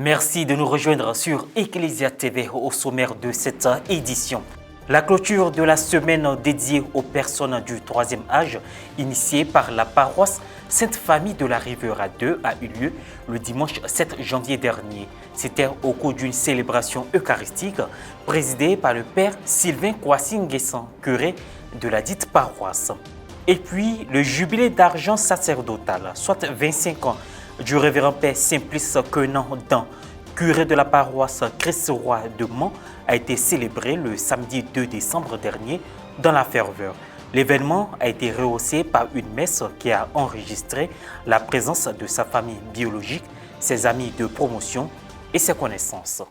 Merci de nous rejoindre sur Ecclesia TV au sommaire de cette édition. La clôture de la semaine dédiée aux personnes du troisième âge, initiée par la paroisse Sainte-Famille de la Riviera 2, a eu lieu le dimanche 7 janvier dernier. C'était au cours d'une célébration eucharistique présidée par le père Sylvain Kwasi-Nguessan, curé de la dite paroisse. Et puis, le jubilé d'argent sacerdotal, soit 25 ans, du révérend père Simplice Quenant-Dan, curé de la paroisse Christ-Roi de Mans, a été célébré le samedi 2 décembre dernier dans la ferveur. L'événement a été rehaussé par une messe qui a enregistré la présence de sa famille biologique, ses amis de promotion et ses connaissances.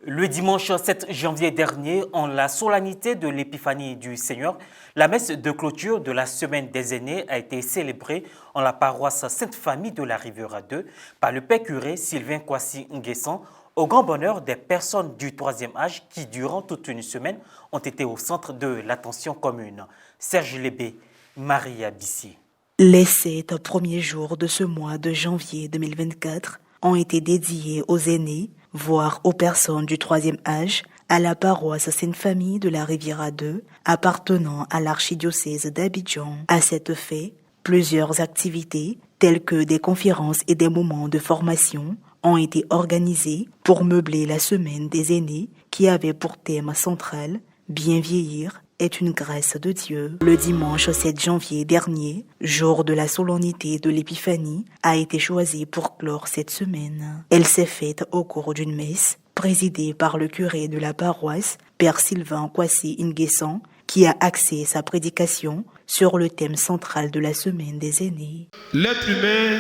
Le dimanche 7 janvier dernier, en la solennité de l'épiphanie du Seigneur, la messe de clôture de la semaine des aînés a été célébrée en la paroisse Sainte-Famille de la Riviera 2 par le père curé Sylvain Kwasi-Nguessan, au grand bonheur des personnes du troisième âge qui, durant toute une semaine, ont été au centre de l'attention commune. Serge Lébé, Maria Bissi. Les 7 premiers jours de ce mois de janvier 2024 ont été dédiés aux aînés, voire aux personnes du troisième âge, à la paroisse Sainte-Famille de la Riviera 2, appartenant à l'archidiocèse d'Abidjan. À cet effet, plusieurs activités, telles que des conférences et des moments de formation, ont été organisées pour meubler la semaine des aînés qui avait pour thème central « Bien vieillir est une grâce de Dieu ». Le dimanche 7 janvier dernier, jour de la solennité de l'Épiphanie, a été choisi pour clore cette semaine. Elle s'est faite au cours d'une messe présidée par le curé de la paroisse, père Sylvain Kwasi-Nguessan, qui a axé sa prédication sur le thème central de la semaine des aînés. L'être humain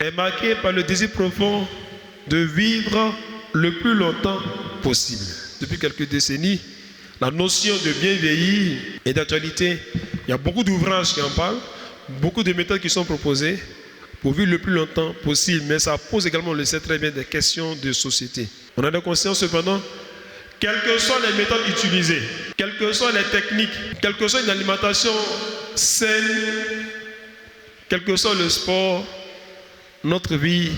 est marqué par le désir profond de vivre le plus longtemps possible. Depuis quelques décennies, la notion de bien vieillir est d'actualité. Il y a beaucoup d'ouvrages qui en parlent, beaucoup de méthodes qui sont proposées pour vivre le plus longtemps possible, mais ça pose également, on le sait très bien, des questions de société. On a de conscience cependant, quelles que soient les méthodes utilisées, quelles que soient les techniques, quelle que soit une alimentation saine, quel que soit le sport, notre vie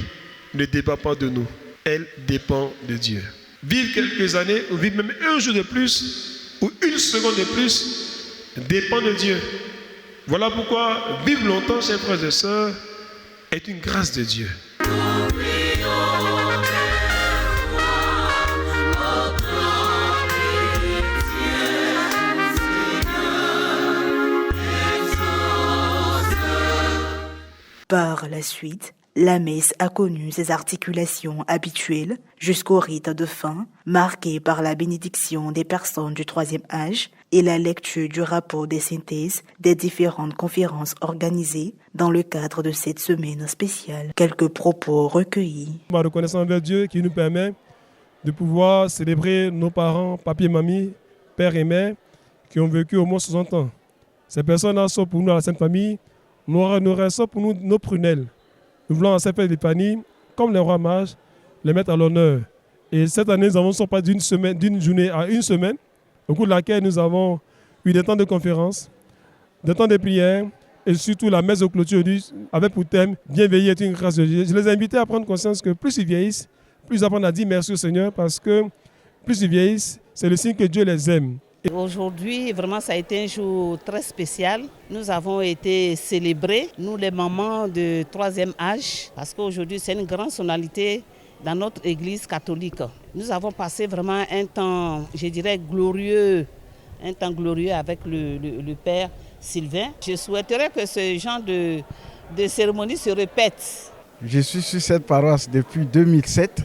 ne dépend pas de nous, elle dépend de Dieu. Vivre quelques années ou vivre même un jour de plus ou une seconde de plus dépend de Dieu. Voilà pourquoi vivre longtemps, chers frères et sœurs, est une grâce de Dieu. Par la suite, la messe a connu ses articulations habituelles jusqu'au rite de fin, marqué par la bénédiction des personnes du troisième âge et la lecture du rapport des synthèses des différentes conférences organisées dans le cadre de cette semaine spéciale. Quelques propos recueillis. Ma reconnaissance envers Dieu qui nous permet de pouvoir célébrer nos parents, papi et mamie, père et mère, qui ont vécu au moins 60 ans. Ces personnes-là sont pour nous à la Sainte Famille, nous restons pour nous nos prunelles. Nous voulons en cette fête d'Épiphanie, comme les rois mages, les mettre à l'honneur. Et cette année, nous avons pas d'une journée à une semaine, au cours de laquelle nous avons eu des temps de conférence, des temps de prière, et surtout la messe de clôture avec pour thème « Bien vieillir est une grâce de Dieu ». Je les ai invités à prendre conscience que plus ils vieillissent, plus ils apprennent à dire merci au Seigneur, parce que plus ils vieillissent, c'est le signe que Dieu les aime. Aujourd'hui, vraiment, ça a été un jour très spécial. Nous avons été célébrés, nous les mamans de troisième âge, parce qu'aujourd'hui, c'est une grande solennité dans notre église catholique. Nous avons passé vraiment un temps, je dirais, glorieux, avec le père Sylvain. Je souhaiterais que ce genre de cérémonie se répète. Je suis sur cette paroisse depuis 2007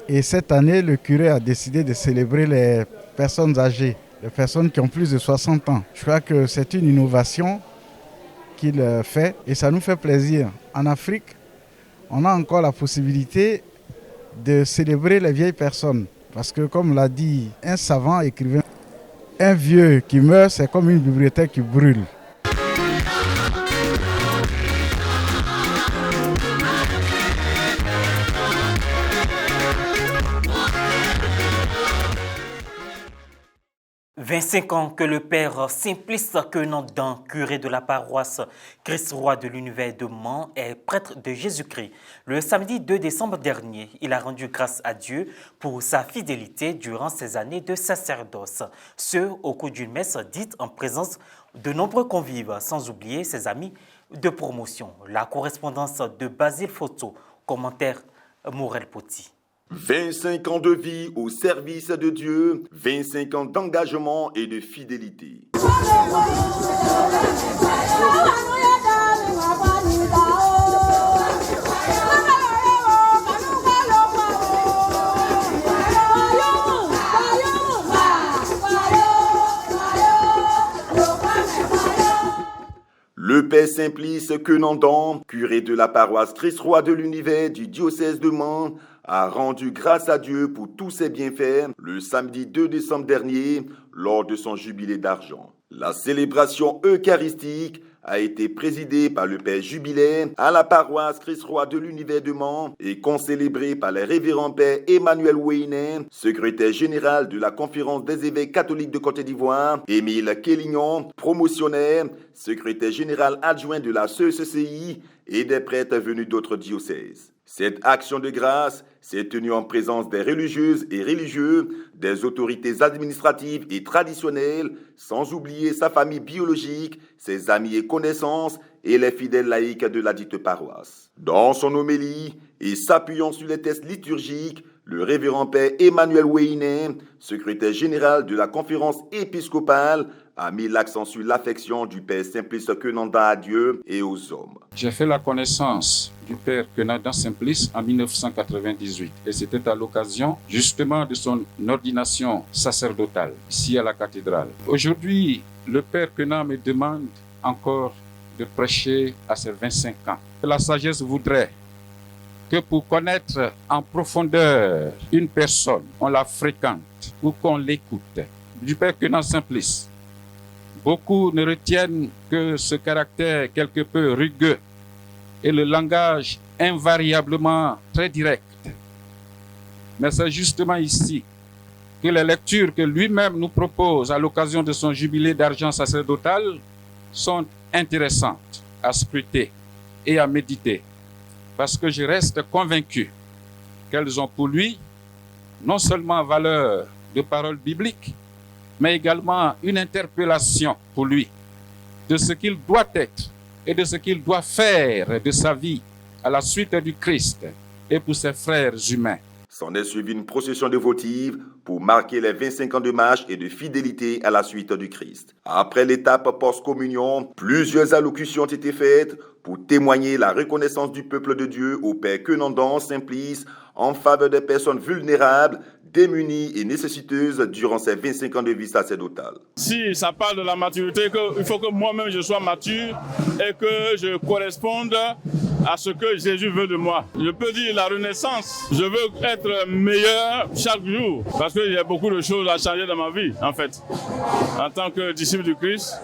et cette année, le curé a décidé de célébrer les personnes âgées, les personnes qui ont plus de 60 ans. Je crois que c'est une innovation qu'il fait et ça nous fait plaisir. En Afrique, on a encore la possibilité de célébrer les vieilles personnes. Parce que comme l'a dit un savant écrivain, un vieux qui meurt, c'est comme une bibliothèque qui brûle. 25 ans que le père Simplice Quenandan, curé de la paroisse Christ-Roi de l'Univers de Mans, est prêtre de Jésus-Christ. Le samedi 2 décembre dernier, il a rendu grâce à Dieu pour sa fidélité durant ses années de sacerdoce. Ce, au cours d'une messe dite en présence de nombreux convives, sans oublier ses amis de promotion. La correspondance de Basile Photo, commentaire Morel Poti. 25 ans de vie au service de Dieu, 25 ans d'engagement et de fidélité. Le père Simplice Quenandan, curé de la paroisse Christ-Roi de l'Univers du diocèse de Mans, a rendu grâce à Dieu pour tous ses bienfaits le samedi 2 décembre dernier lors de son jubilé d'argent. La célébration eucharistique a été présidée par le père jubilaire à la paroisse Christ-Roi de l'Univers de Mans et concélébrée par le révérend père Emmanuel Weiner, secrétaire général de la Conférence des évêques catholiques de Côte d'Ivoire, Émile Kélignon, promotionnaire, secrétaire général adjoint de la CECCI et des prêtres venus d'autres diocèses. Cette action de grâce s'est tenue en présence des religieuses et religieux, des autorités administratives et traditionnelles, sans oublier sa famille biologique, ses amis et connaissances et les fidèles laïcs de la dite paroisse. Dans son homélie et s'appuyant sur les textes liturgiques, le révérend père Emmanuel Weiner, secrétaire général de la conférence épiscopale, a mis l'accent sur l'affection du père Simplice Quenandan à Dieu et aux hommes. J'ai fait la connaissance du père Quenandan Simplice en 1998 et c'était à l'occasion justement de son ordination sacerdotale ici à la cathédrale. Aujourd'hui, le père Quenandan me demande encore de prêcher à ses 25 ans. La sagesse voudrait que pour connaître en profondeur une personne, on la fréquente ou qu'on l'écoute. Du père Quenandan Simplice, beaucoup ne retiennent que ce caractère quelque peu rugueux et le langage invariablement très direct. Mais c'est justement ici que les lectures que lui-même nous propose à l'occasion de son jubilé d'argent sacerdotal sont intéressantes à scruter et à méditer, parce que je reste convaincu qu'elles ont pour lui non seulement valeur de parole biblique, mais également une interpellation pour lui de ce qu'il doit être et de ce qu'il doit faire de sa vie à la suite du Christ et pour ses frères humains. S'en est suivi une procession dévotive pour marquer les 25 ans de marche et de fidélité à la suite du Christ. Après l'étape post-communion, plusieurs allocutions ont été faites pour témoigner la reconnaissance du peuple de Dieu au père Quenandan Simplice en faveur des personnes vulnérables, démunies et nécessiteuses durant ces 25 ans de vie sacerdotale. Si ça parle de la maturité, il faut que moi-même je sois mature et que je corresponde à ce que Jésus veut de moi. Je peux dire la renaissance. Je veux être meilleur chaque jour parce qu'il y a beaucoup de choses à changer dans ma vie, en fait. En tant que disciple du Christ,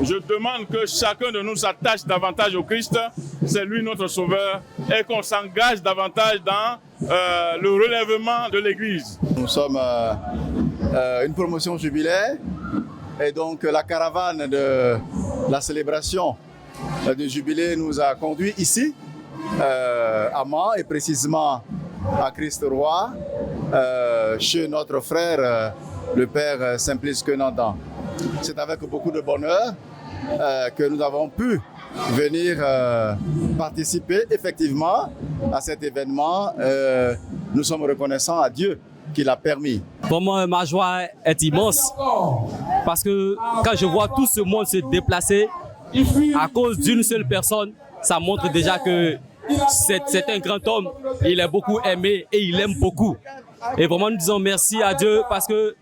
je demande que chacun de nous s'attache davantage au Christ. C'est lui notre sauveur et qu'on s'engage davantage dans le relèvement de l'Église. Nous sommes une promotion jubilaire et donc la caravane de la célébration du jubilé nous a conduits ici, à Mans et précisément à Christ-Roi, chez notre frère, le père Simplice Quenandan. C'est avec beaucoup de bonheur que nous avons pu venir participer effectivement à cet événement. Nous sommes reconnaissants à Dieu qui l'a permis. Pour moi, ma joie est immense parce que quand je vois tout ce monde se déplacer à cause d'une seule personne, ça montre déjà que c'est un grand homme. Il est beaucoup aimé et il aime beaucoup. Et vraiment, nous disons merci à Dieu parce que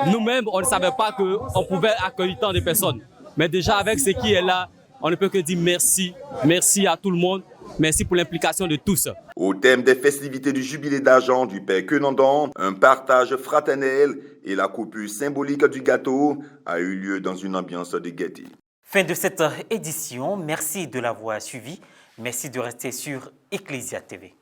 nous-mêmes, on ne savait pas qu'on pouvait accueillir tant de personnes. Mais déjà, avec ce qui est là, on ne peut que dire merci. Merci à tout le monde. Merci pour l'implication de tous. Au thème des festivités du jubilé d'argent du père Quenandan, un partage fraternel et la coupure symbolique du gâteau a eu lieu dans une ambiance de gaieté. Fin de cette édition. Merci de l'avoir suivi. Merci de rester sur Ecclesia TV.